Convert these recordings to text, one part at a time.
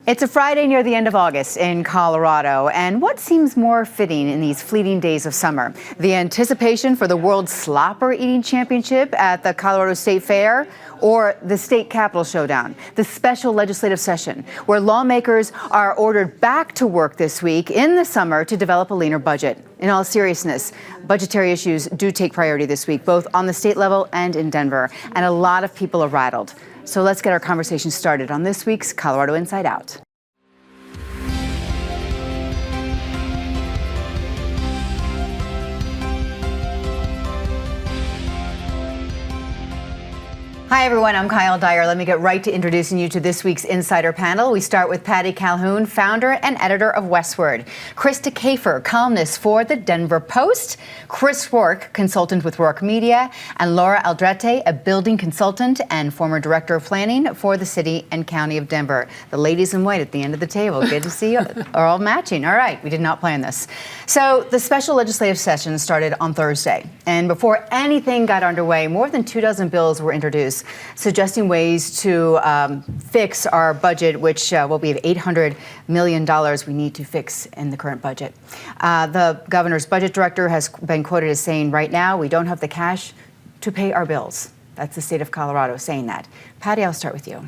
It's a Friday near the end of August in Colorado, and what seems more fitting in these fleeting days of summer? The anticipation for the World Slopper Eating Championship at the Colorado State Fair, or the state capitol showdown, the special legislative session, where lawmakers are ordered back to work this week in the summer to develop a leaner budget. In all seriousness, budgetary issues do take priority this week, both on the state level and in Denver, and a lot of people are rattled. So let's get our conversation started on this week's Colorado Inside Out. Hi, everyone. I'm Kyle Dyer. Let me get right to introducing you to this week's Insider panel. We start with Patty Calhoun, founder and editor of Westward; Krista Kafer, columnist for the Denver Post; Chris Rourke, consultant with Rourke Media; and Laura Aldrete, a building consultant and former director of planning for the city and county of Denver. The ladies in white at the end of the table. Good to see you. Are all matching. All right. We did not plan this. So the special legislative session started on Thursday. And before anything got underway, more than 24 bills were introduced, suggesting ways to fix our budget, which we have $800 million we need to fix in the current budget. The governor's budget director has been quoted as saying, right now, we don't have the cash to pay our bills. That's the state of Colorado saying that. Patty, I'll start with you.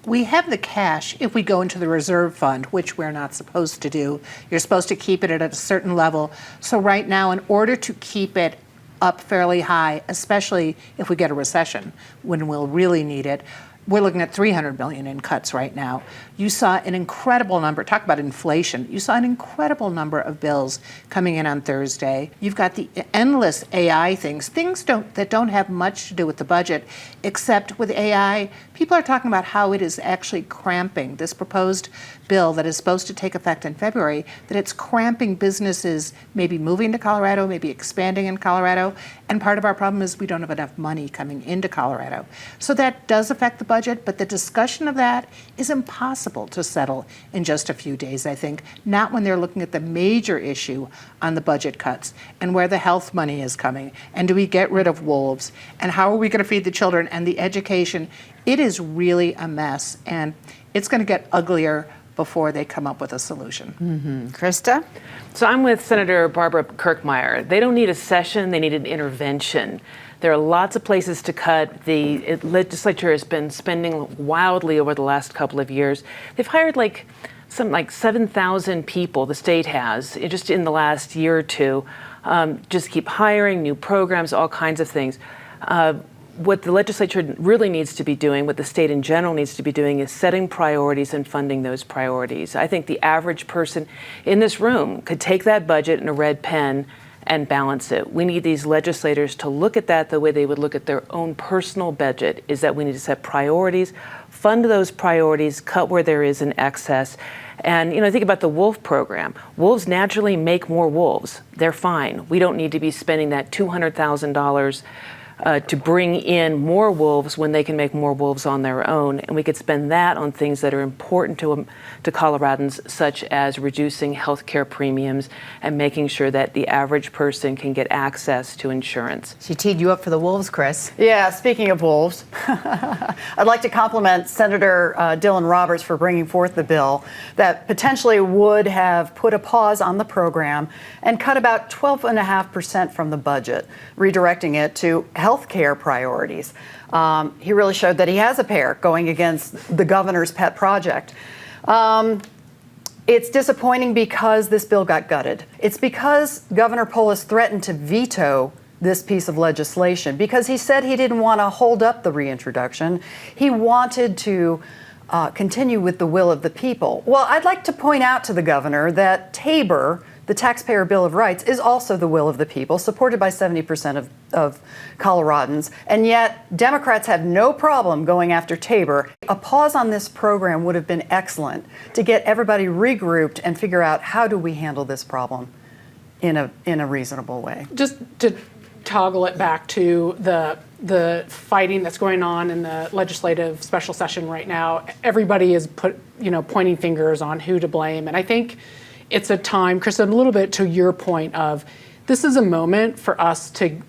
We have the cash if we go into the reserve fund, which we're not supposed to do. You're supposed to keep it at a certain level. So right now, in order to keep it up fairly high, especially if we get a recession, when we'll really need it, we're looking at $300 million in cuts right now. You saw an incredible number, talk about inflation, you saw an incredible number of bills coming in on Thursday. You've got the endless AI things that don't have much to do with the budget, except with AI, people are talking about how it is actually cramping this proposed bill that is supposed to take effect in February, that it's cramping businesses maybe moving to Colorado, maybe expanding in Colorado, and part of our problem is we don't have enough money coming into Colorado. So that does affect the budget, but the discussion of that is impossible to settle in just a few days, I think, not when they're looking at the major issue on the budget cuts and where the health money is coming, and do we get rid of wolves, and how are we going to feed the children, and the education. It is really a mess, and it's going to get uglier before they come up with a solution. Mm-hmm. Krista? So I'm with Senator Barbara Kirkmeyer. They don't need a session, they need an intervention. There are lots of places to cut. The legislature has been spending wildly over the last couple of years. They've hired something like 7,000 people, the state has, just in the last year or two. Just keep hiring new programs, all kinds of things. What the legislature really needs to be doing, what the state in general needs to be doing, is setting priorities and funding those priorities. I think the average person in this room could take that budget in a red pen and balance it. We need these legislators to look at that the way they would look at their own personal budget, is that we need to set priorities, fund those priorities, cut where there is an excess. And, think about the wolf program. Wolves naturally make more wolves. They're fine. We don't need to be spending that $200,000 to bring in more wolves when they can make more wolves on their own. And we could spend that on things that are important to Coloradans, such as reducing health care premiums and making sure that the average person can get access to insurance. She teed you up for the wolves, Chris. Yeah, speaking of wolves, I'd like to compliment Senator Dylan Roberts for bringing forth the bill that potentially would have put a pause on the program and cut about 12.5% from the budget, redirecting it to health care priorities. He really showed that he has a pair going against the governor's pet project. It's disappointing because this bill got gutted. It's because Governor Polis threatened to veto this piece of legislation because he said he didn't want to hold up the reintroduction. He wanted to continue with the will of the people. Well, I'd like to point out to the governor that Tabor, the Taxpayer Bill of Rights, is also the will of the people, supported by 70% of Coloradans, and yet Democrats have no problem going after Tabor. A pause on this program would have been excellent to get everybody regrouped and figure out how do we handle this problem in a reasonable way. Just to toggle it back to the fighting that's going on in the legislative special session right now, everybody is pointing fingers on who to blame, and I think it's a time, Chris, a little bit to your point of this is a moment for us to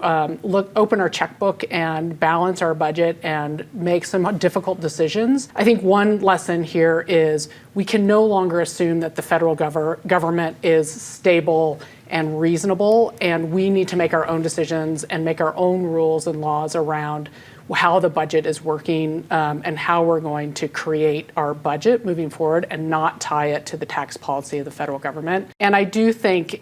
open our checkbook and balance our budget and make some difficult decisions. I think one lesson here is we can no longer assume that the federal government is stable and reasonable, and we need to make our own decisions and make our own rules and laws around how the budget is working and how we're going to create our budget moving forward and not tie it to the tax policy of the federal government. And I do think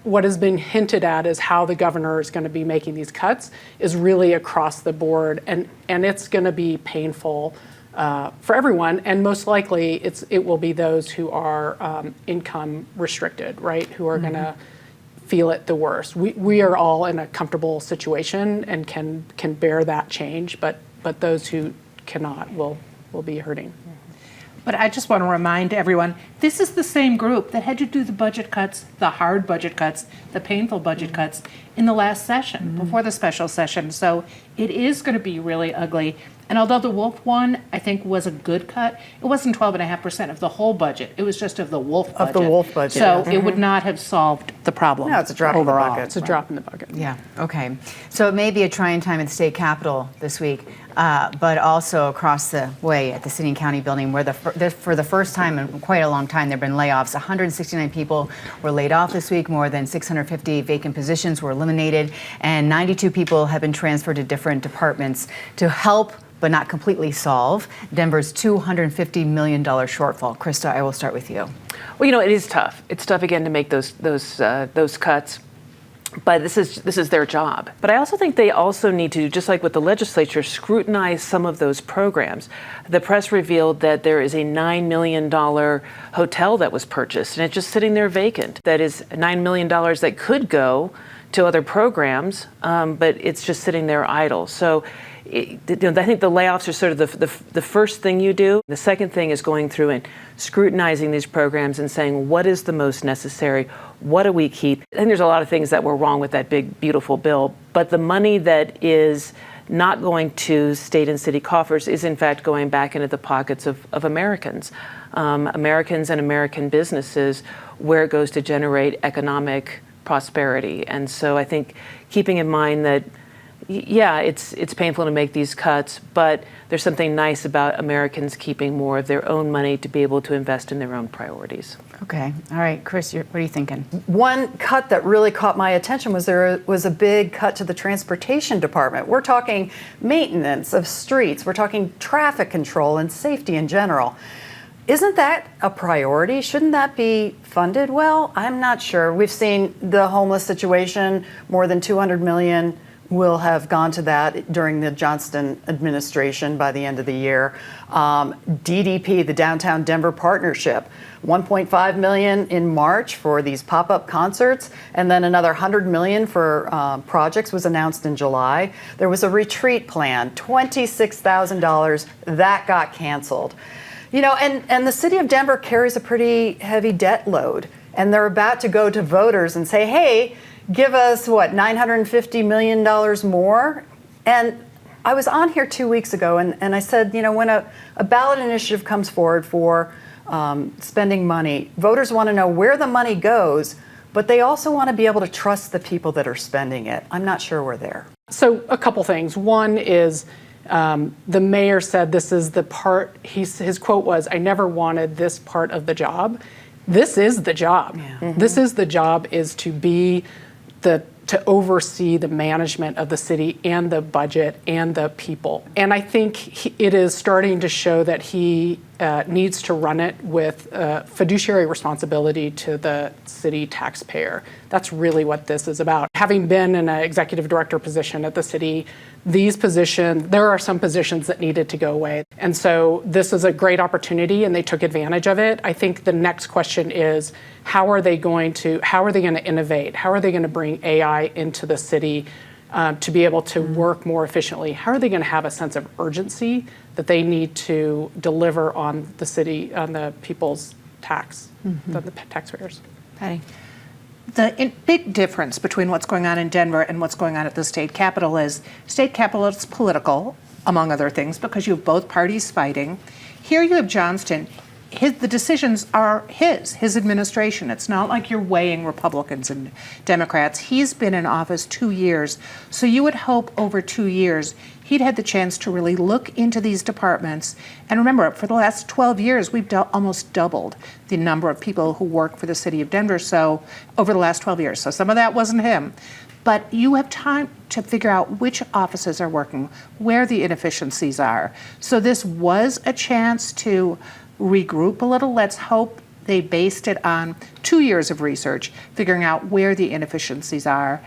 what has been hinted at is how the governor is going to be making these cuts is really across the board, and it's going to be painful for everyone, and most likely it will be those who are income restricted, right, who are going to feel it the worst. We are all in a comfortable situation and can bear that change, but those who cannot will be hurting. But I just want to remind everyone, this is the same group that had to do the budget cuts, the hard budget cuts, the painful budget cuts in the last session, before the special session. So it is going to be really ugly. And although the Wolf one, I think, was a good cut, it wasn't 12.5% of the whole budget. It was just of the Wolf budget. Of the Wolf budget. So it would not have solved the problem. No, it's a drop in the overall. bucket. It's a drop in the bucket. Yeah, okay. So it may be a trying time at the state capitol this week, but also across the way at the city and county building where for the first time in quite a long time there have been layoffs. 169 people were laid off this week, more than 650 vacant positions were eliminated, and 92 people have been transferred to different departments to help but not completely solve Denver's $250 million shortfall. Krista, I will start with you. Well, it is tough. It's tough again to make those cuts, but this is their job. But I also think they also need to, just like with the legislature, scrutinize some of those programs. The press revealed that there is a $9 million hotel that was purchased, and it's just sitting there vacant. That is $9 million that could go to other programs, but it's just sitting there idle. So I think the layoffs are sort of the first thing you do. The second thing is going through and scrutinizing these programs and saying, what is the most necessary? What do we keep? I think there's a lot of things that were wrong with that big, beautiful bill, but the money that is not going to state and city coffers is in fact going back into the pockets of Americans. Americans and American businesses, where it goes to generate economic prosperity. And so I think keeping in mind that yeah, it's painful to make these cuts, but there's something nice about Americans keeping more of their own money to be able to invest in their own priorities. Okay. All right, Chris, what are you thinking? One cut that really caught my attention was there was a big cut to the transportation department. We're talking maintenance of streets. We're talking traffic control and safety in general. Isn't that a priority? Shouldn't that be funded well? I'm not sure. We've seen the homeless situation, more than $200 million will have gone to that during the Johnston administration by the end of the year. DDP, the Downtown Denver Partnership, $1.5 million in March for these pop-up concerts, and then another $100 million for projects was announced in July. There was a retreat plan, $26,000, that got canceled. And the city of Denver carries a pretty heavy debt load, and they're about to go to voters and say, hey, give us, $950 million more? And I was on here 2 weeks ago, and I said, when a ballot initiative comes forward for spending money, voters want to know where the money goes, but they also want to be able to trust the people that are spending it. I'm not sure we're there. So a couple things. One is the mayor said this is the part, his quote was, I never wanted this part of the job. This is the job. Yeah. Mm-hmm. This is the job, is to be to oversee the management of the city and the budget and the people. And I think it is starting to show that he needs to run it with fiduciary responsibility to the city taxpayer. That's really what this is about. Having been in an executive director position at the city, there are some positions that needed to go away. And so this is a great opportunity, and they took advantage of it. I think the next question is, how are they going to innovate? How are they going to bring AI into the city to be able to work more efficiently? How are they going to have a sense of urgency that they need to deliver on the city, on the people's tax, the taxpayers? Patty? The big difference between what's going on in Denver and what's going on at the state capitol is political, among other things, because you have both parties fighting. Here you have Johnston. the decisions are his administration. It's not like you're weighing Republicans and Democrats. He's been in office 2 years, so you would hope over 2 years he'd had the chance to really look into these departments. And remember, for the last 12 years, we've almost doubled the number of people who work for the city of Denver, so over the last 12 years. So some of that wasn't him. But you have time to figure out which offices are working, where the inefficiencies are. So this was a chance to regroup a little. Let's hope they based it on 2 years of research, figuring out where the inefficiencies are.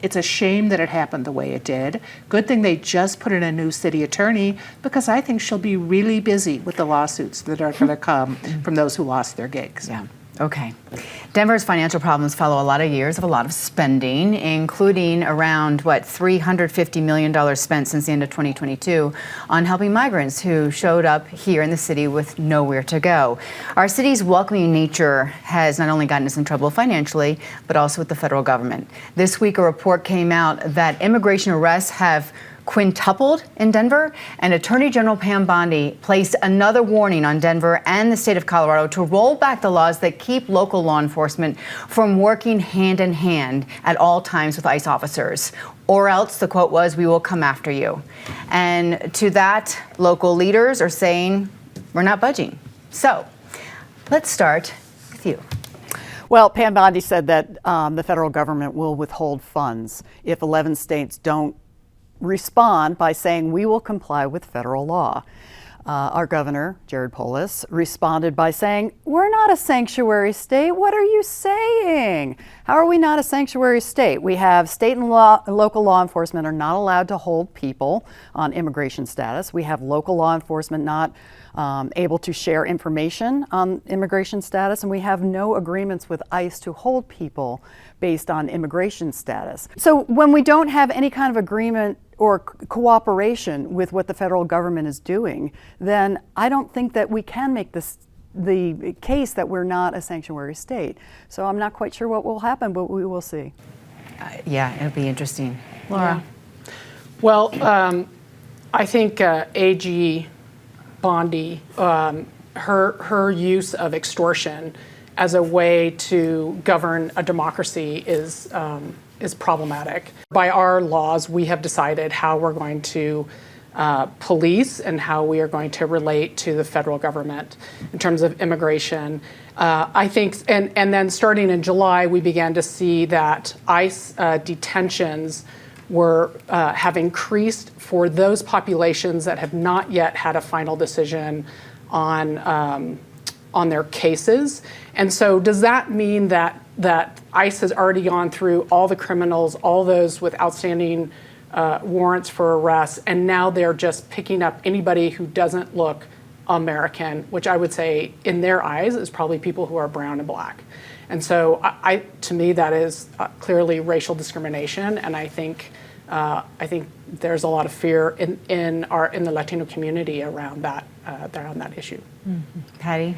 It's a shame that it happened the way it did. Good thing they just put in a new city attorney, because I think she'll be really busy with the lawsuits that are going to come from those who lost their gigs. Yeah. Okay. Denver's financial problems follow a lot of years of a lot of spending, including around, $350 million spent since the end of 2022 on helping migrants who showed up here in the city with nowhere to go. Our city's welcoming nature has not only gotten us in trouble financially, but also with the federal government. This week, a report came out that immigration arrests have quintupled in Denver, and Attorney General Pam Bondi placed another warning on Denver and the state of Colorado to roll back the laws that keep local law enforcement from working hand in hand at all times with ICE officers. Or else, the quote was, "We will come after you." And to that, local leaders are saying, we're not budging. So let's start with you. Well, Pam Bondi said that the federal government will withhold funds if 11 states don't respond by saying we will comply with federal law. Our governor, Jared Polis, responded by saying, we're not a sanctuary state. What are you saying? How are we not a sanctuary state? We have state and local law enforcement are not allowed to hold people on immigration status. We have local law enforcement not able to share information on immigration status, and we have no agreements with ICE to hold people based on immigration status. So when we don't have any kind of agreement or cooperation with what the federal government is doing, then I don't think that we can make the case that we're not a sanctuary state. So I'm not quite sure what will happen, but we will see. Yeah, it'll be interesting. Laura? Yeah. Well, I think AG Bondi, her use of extortion as a way to govern a democracy is problematic. By our laws, we have decided how we're going to police and how we are going to relate to the federal government in terms of immigration. I think, and then starting in July, we began to see that ICE detentions have increased for those populations that have not yet had a final decision on their cases. And so does that mean that ICE has already gone through all the criminals, all those with outstanding warrants for arrest, and now they're just picking up anybody who doesn't look American, which I would say in their eyes is probably people who are brown and black. And so to me, that is clearly racial discrimination, and I think there's a lot of fear in the Latino community around that issue. Mm-hmm. Patty?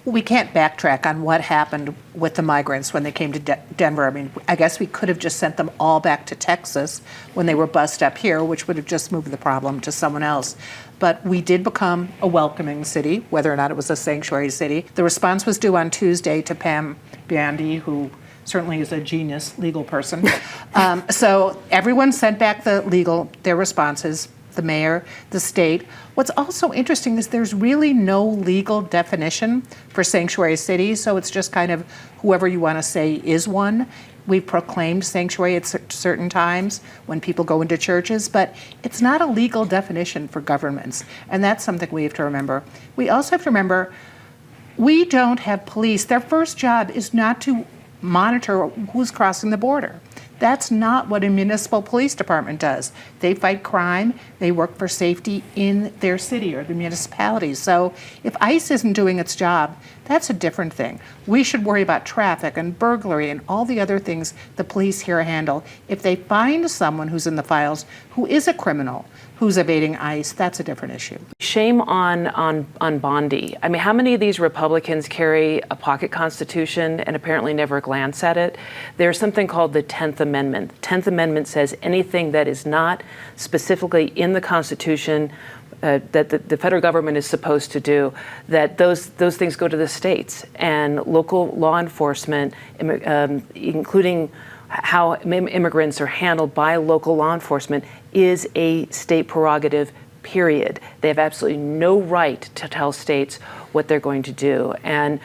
We can't backtrack on what happened with the migrants when they came to Denver. I mean, I guess we could have just sent them all back to Texas when they were bussed up here, which would have just moved the problem to someone else. But we did become a welcoming city, whether or not it was a sanctuary city. The response was due on Tuesday to Pam Bondi, who certainly is a genius legal person. So everyone sent back their responses, the mayor, the state. What's also interesting is there's really no legal definition for sanctuary cities, so it's just kind of whoever you want to say is one. We've proclaimed sanctuary at certain times when people go into churches, but it's not a legal definition for governments, and that's something we have to remember. We also have to remember we don't have police. Their first job is not to monitor who's crossing the border. That's not what a municipal police department does. They fight crime, they work for safety in their city or the municipality. So if ICE isn't doing its job, that's a different thing. We should worry about traffic and burglary and all the other things the police here handle. If they find someone who's in the files who is a criminal, who's evading ICE, that's a different issue. Shame on Bondi. I mean, how many of these Republicans carry a pocket constitution and apparently never glance at it? There's something called the 10th Amendment. The 10th Amendment says anything that is not specifically in the Constitution that the federal government is supposed to do, that those things go to the states and local law enforcement, including how immigrants are handled by local law enforcement, is a state prerogative, period. They have absolutely no right to tell states what they're going to do. And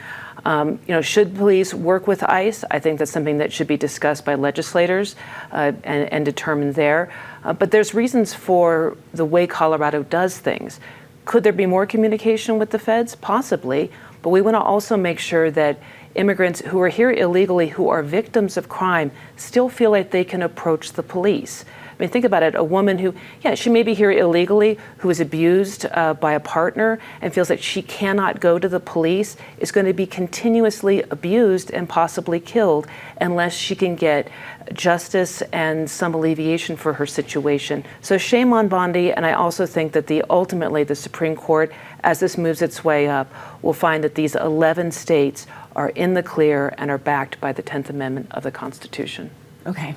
should police work with ICE? I think that's something that should be discussed by legislators and determined there. But there's reasons for the way Colorado does things. Could there be more communication with the feds? Possibly. But we want to also make sure that immigrants who are here illegally, who are victims of crime, still feel like they can approach the police. I mean, think about it. A woman who, she may be here illegally, who is abused by a partner and feels that she cannot go to the police, is going to be continuously abused and possibly killed unless she can get justice and some alleviation for her situation. So shame on Bondi, and I also think that ultimately the Supreme Court, as this moves its way up, will find that these 11 states are in the clear and are backed by the 10th Amendment of the Constitution. Okay.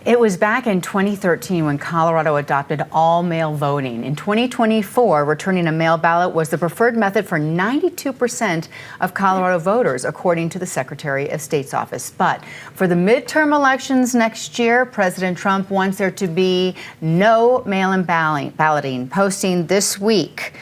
It was back in 2013 when Colorado adopted all-mail voting. In 2024, returning a mail ballot was the preferred method for 92% of Colorado voters, according to the Secretary of State's office. But for the midterm elections next year, President Trump wants there to be no mail-in balloting, posting this week.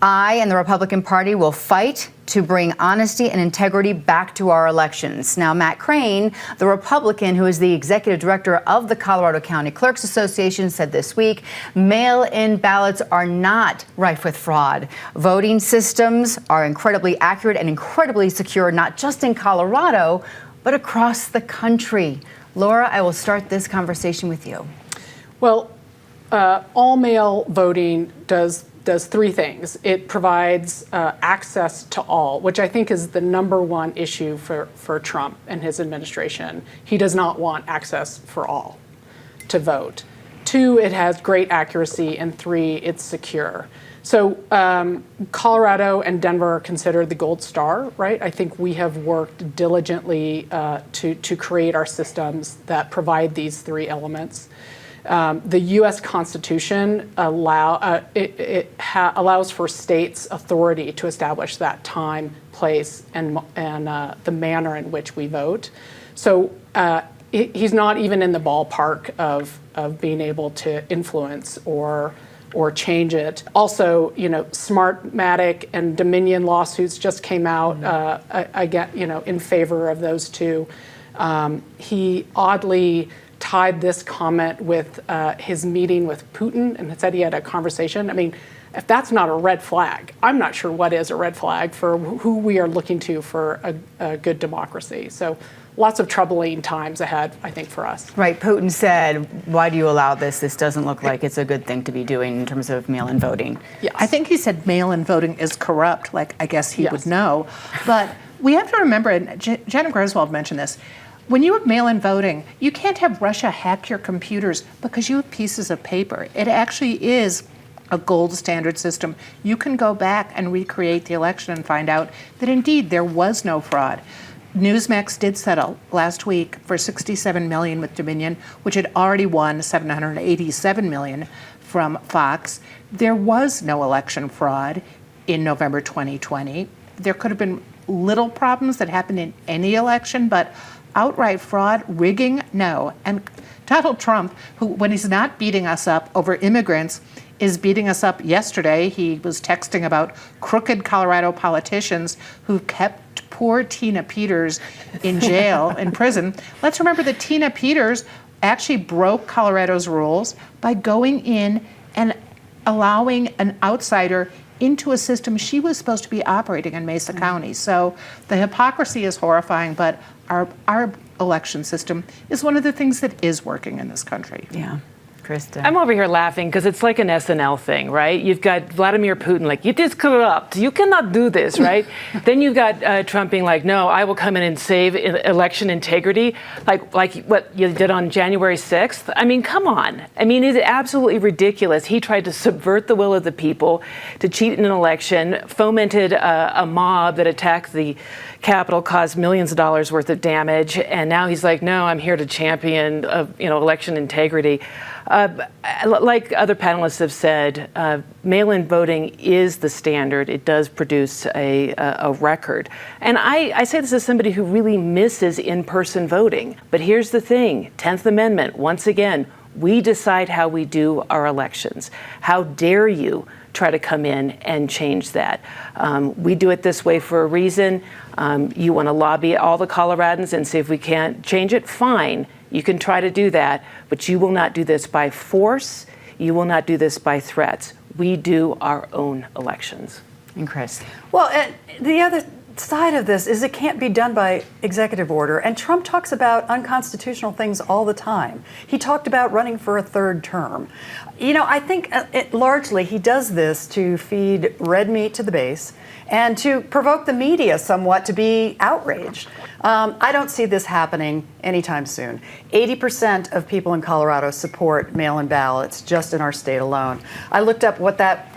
I and the Republican Party will fight to bring honesty and integrity back to our elections. Now, Matt Crane, the Republican who is the executive director of the Colorado County Clerks Association, said this week, mail-in ballots are not rife with fraud. Voting systems are incredibly accurate and incredibly secure, not just in Colorado, but across the country. Laura, I will start this conversation with you. Well, all-mail voting does three things. It provides access to all, which I think is the number one issue for Trump and his administration. He does not want access for all to vote. Two, it has great accuracy, and three, it's secure. So Colorado and Denver are considered the gold star, right? I think we have worked diligently to create our systems that provide these three elements. The U.S. Constitution allows for states' authority to establish that time, place, and the manner in which we vote. So he's not even in the ballpark of being able to influence or change it. Also, Smartmatic and Dominion lawsuits just came out in favor of those two. He oddly tied this comment with his meeting with Putin and said he had a conversation. I mean, if that's not a red flag, I'm not sure what is a red flag for who we are looking to for a good democracy. So lots of troubling times ahead, I think, for us. Right. Putin said, why do you allow this? This doesn't look like it's a good thing to be doing in terms of mail-in voting. Yes. I think he said mail-in voting is corrupt, like I guess he would know. But we have to remember, and Jenna Griswold mentioned this, when you have mail-in voting, you can't have Russia hack your computers because you have pieces of paper. It actually is a gold standard system. You can go back and recreate the election and find out that indeed there was no fraud. Newsmax did settle last week for $67 million with Dominion, which had already won $787 million from Fox. There was no election fraud in November 2020. There could have been little problems that happened in any election, but outright fraud, rigging, no. And Donald Trump, who, when he's not beating us up over immigrants, is beating us up yesterday. He was texting about crooked Colorado politicians who kept poor Tina Peters in jail, in prison. Let's remember that Tina Peters actually broke Colorado's rules by going in and allowing an outsider into a system she was supposed to be operating in Mesa County. So the hypocrisy is horrifying, but our election system is one of the things that is working in this country. Yeah. Krista. I'm over here laughing because it's like an SNL thing, right? You've got Vladimir Putin like, it is corrupt. You cannot do this, right? Then you've got Trump being like, no, I will come in and save election integrity, like what you did on January 6th. I mean, come on. I mean, it's absolutely ridiculous. He tried to subvert the will of the people, to cheat in an election, fomented a mob that attacked the Capitol, caused millions of dollars worth of damage, and now he's like, no, I'm here to champion election integrity. Like other panelists have said, mail-in voting is the standard. It does produce a record. And I say this as somebody who really misses in-person voting. But here's the thing, 10th Amendment, once again, we decide how we do our elections. How dare you try to come in and change that? We do it this way for a reason. You want to lobby all the Coloradans and see if we can't change it? Fine. You can try to do that, but you will not do this by force. You will not do this by threats. We do our own elections. And Chris. Well, and the other side of this is it can't be done by executive order. And Trump talks about unconstitutional things all the time. He talked about running for a third term. You know, I think largely he does this to feed red meat to the base and to provoke the media somewhat to be outraged. I don't see this happening anytime soon. 80% of people in Colorado support mail-in ballots just in our state alone. I looked up what that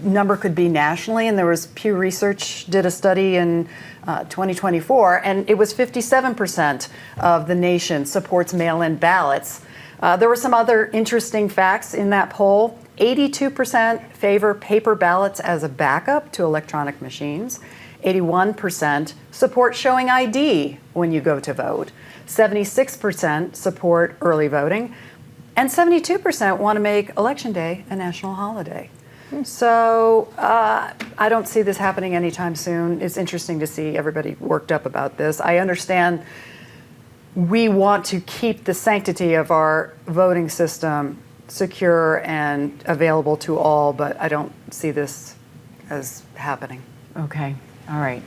number could be nationally, and there was Pew Research did a study in 2024, and it was 57% of the nation supports mail-in ballots. There were some other interesting facts in that poll. 82% favor paper ballots as a backup to electronic machines. 81% support showing ID when you go to vote. 76% support early voting. And 72% want to make Election Day a national holiday. So I don't see this happening anytime soon. It's interesting to see everybody worked up about this. I understand we want to keep the sanctity of our voting system secure and available to all, but I don't see this as happening. Okay. All right.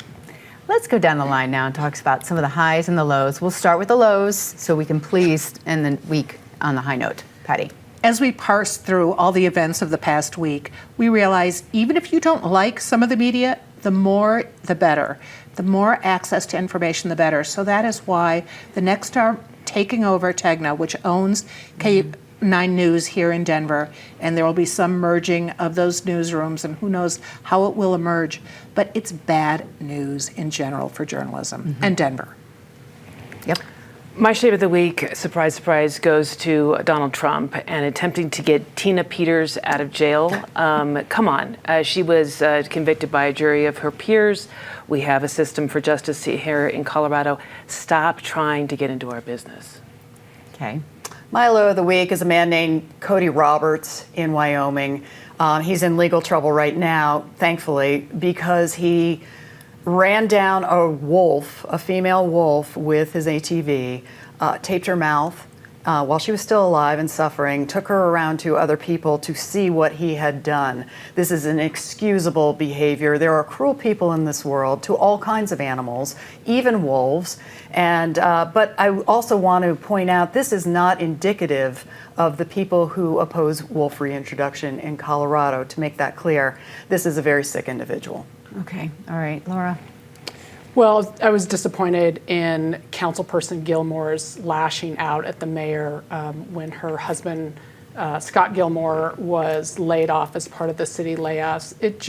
Let's go down the line now and talk about some of the highs and the lows. We'll start with the lows so we can please end the week on the high note. Patty. As we parse through all the events of the past week, we realize even if you don't like some of the media, the more the better. The more access to information, the better. So that is why the next are taking over Tegna, which owns K9 News here in Denver, and there will be some merging of those newsrooms, and who knows how it will emerge. But it's bad news in general for journalism and Denver. Yep. My shade of the week, surprise, surprise, goes to Donald Trump and attempting to get Tina Peters out of jail. Come on. She was convicted by a jury of her peers. We have a system for justice here in Colorado. Stop trying to get into our business. Okay. My low of the week is a man named Cody Roberts in Wyoming. He's in legal trouble right now, thankfully, because he ran down a wolf, a female wolf, with his ATV, taped her mouth while she was still alive and suffering, took her around to other people to see what he had done. This is inexcusable behavior. There are cruel people in this world to all kinds of animals, even wolves. And but I also want to point out this is not indicative of the people who oppose wolf reintroduction in Colorado. To make that clear, this is a very sick individual. Okay. All right. Laura. Well, I was disappointed in Councilperson Gilmore's lashing out at the mayor when her husband, Scott Gilmore, was laid off as part of the city layoffs. It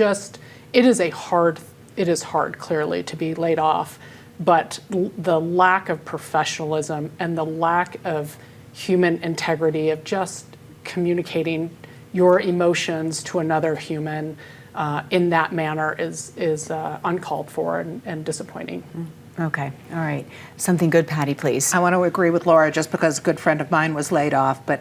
is hard, clearly, to be laid off, but the lack of professionalism and the lack of human integrity of just communicating your emotions to another human in that manner is uncalled for and disappointing. Okay. All right. Something good, Patty, please. I want to agree with Laura just because a good friend of mine was laid off, but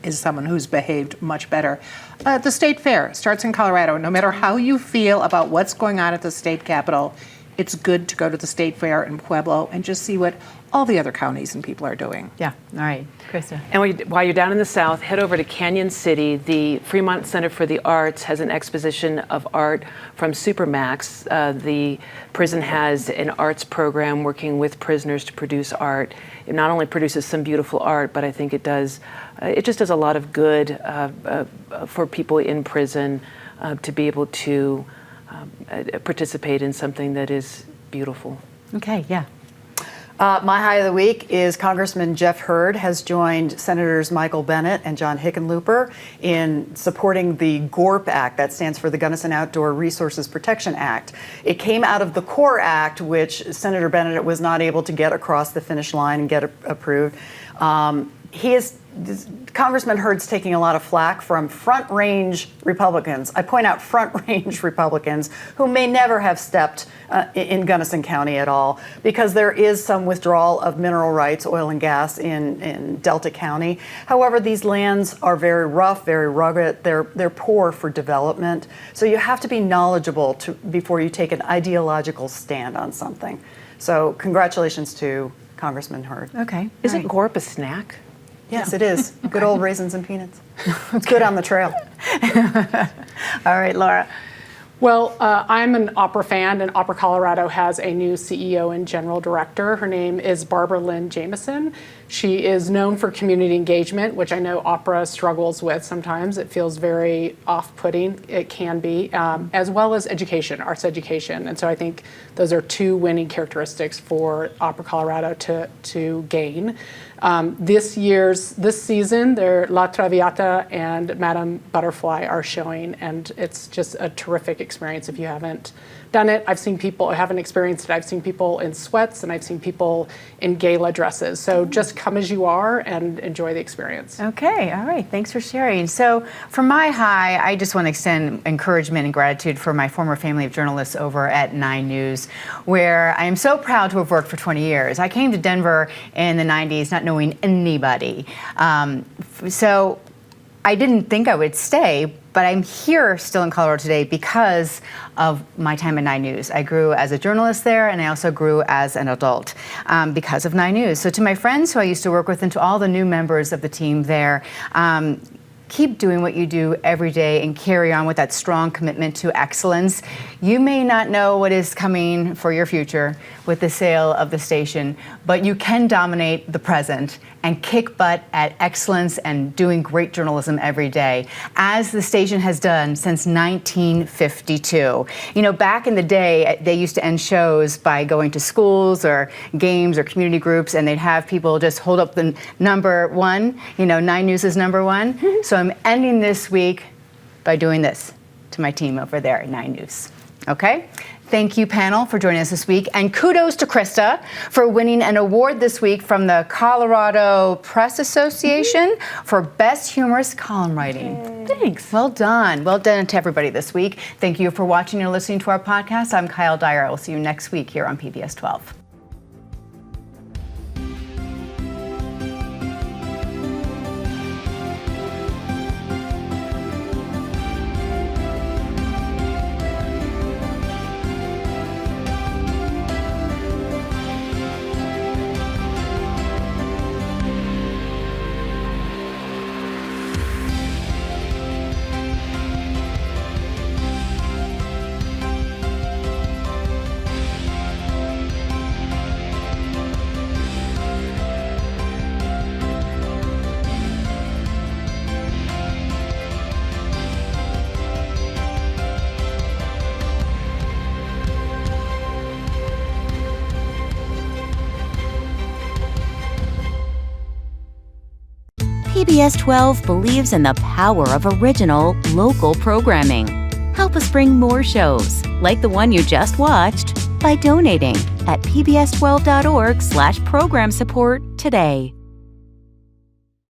is someone who's behaved much better. The state fair starts in Colorado. No matter how you feel about what's going on at the state capitol, it's good to go to the state fair in Pueblo and just see what all the other counties and people are doing. Yeah. All right. Krista. And while you're down in the South, head over to Canyon City. The Fremont Center for the Arts has an exposition of art from Supermax. The prison has an arts program working with prisoners to produce art. It not only produces some beautiful art, but I think it just does a lot of good for people in prison to be able to participate in something that is beautiful. Okay. Yeah. My high of the week is Congressman Jeff Hurd has joined Senators Michael Bennet and John Hickenlooper in supporting the GORP Act. That stands for the Gunnison Outdoor Resources Protection Act. It came out of the CORE Act, which Senator Bennet was not able to get across the finish line and get approved. Congressman Hurd's taking a lot of flack from front-range Republicans. I point out front-range Republicans who may never have stepped in Gunnison County at all, because there is some withdrawal of mineral rights, oil and gas in Delta County. However, these lands are very rough, very rugged. They're poor for development. So you have to be knowledgeable before you take an ideological stand on something. So congratulations to Congressman Hurd. Okay. Isn't Gorp a snack? Yes, it is. Good old raisins and peanuts. It's good on the trail. All right, Laura. Well, I'm an opera fan, and Opera Colorado has a new CEO and general director. Her name is Barbara Lynn Jameson. She is known for community engagement, which I know opera struggles with sometimes. It feels very off-putting. It can be, as well as education, arts education. And so I think those are two winning characteristics for Opera Colorado to gain. This season, La Traviata and Madame Butterfly are showing, and it's just a terrific experience if you haven't done it. I haven't experienced it. I've seen people in sweats, and I've seen people in gala dresses. So just come as you are and enjoy the experience. Okay, all right. Thanks for sharing. So for my high, I just want to extend encouragement and gratitude for my former family of journalists over at 9 News, where I am so proud to have worked for 20 years. I came to Denver in the 90s not knowing anybody. So I didn't think I would stay, but I'm here still in Colorado today because of my time at 9 News. I grew as a journalist there, and I also grew as an adult because of 9 News. So to my friends who I used to work with and to all the new members of the team there, keep doing what you do every day and carry on with that strong commitment to excellence. You may not know what is coming for your future with the sale of the station, but you can dominate the present and kick butt at excellence and doing great journalism every day, as the station has done since 1952. You know, back in the day, they used to end shows by going to schools or games or community groups, and they'd have people just hold up the number 1, 9 News is number 1. So I'm ending this week by doing this to my team over there at 9 News. Okay? Thank you, panel, for joining us this week. And kudos to Krista for winning an award this week from the Colorado Press Association for Best Humorous Column Writing. Thanks. Well done. Well done to everybody this week. Thank you for watching and listening to our podcast. I'm Kyle Dyer. I will see you next week here on PBS 12. PBS 12 believes in the power of original, local programming. Help us bring more shows, like the one you just watched, by donating at pbs12.org/program support today.